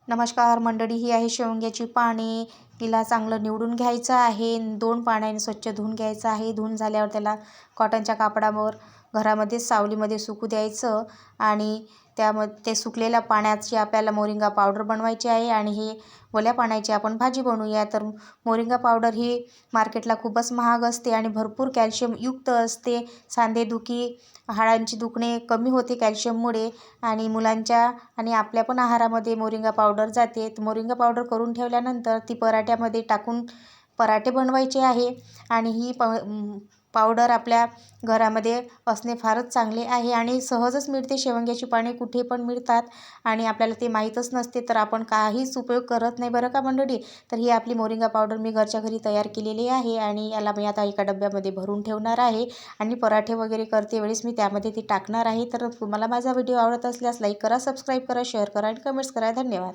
नमस्कार मंडळी, ही आहे शेवग्याची पाने. तिला चांगलं निवडून घ्यायचं आहे. 2 पाण्याने स्वच्छ धुवून घ्यायचं आहे. धुवून झाल्यावर त्याला कॉटनच्या कापडावर घरामध्ये सावलीमध्ये सुकू द्यायचं आणि ते सुकलेल्या पाण्याची आपल्याला मोरिंगा पावडर बनवायची आहे. आणि हे ओल्या पाण्याची आपण भाजी बनवूया. तर मोरिंगा पावडर ही मार्केटला खूपच महाग असते आणि भरपूर कॅल्शियमयुक्त असते. सांधेदुखी, हाडांची दुखणे कमी होते कॅल्शियममुळे. आणि मुलांच्या आणि आपल्या पण आहारामध्ये मोरिंगा पावडर जाते. तर मोरिंगा पावडर करून ठेवल्यानंतर ती पराठ्यामध्ये टाकून पराठे बनवायचे आहे. आणि ही पावडर आपल्या घरामध्ये असणे फारच चांगले आहे आणि सहजच मिळते. शेवग्याची पाने कुठे पण मिळतात आणि आपल्याला ते माहीतच नसते, तर आपण काहीच उपयोग करत नाही बरं का मंडळी. तर ही आपली मोरिंगा पावडर मी घरच्या घरी तयार केलेली आहे आणि याला मी आता एका डब्यामध्ये भरून ठेवणार आहे. आणि पराठे वगैरे करते वेळेस मी त्यामध्ये ते टाकणार आहे. तर तुम्हाला माझा व्हिडिओ आवडत असल्यास लाईक करा, सबस्क्राईब करा, शेअर करा आणि कमेंट्स करा. धन्यवाद.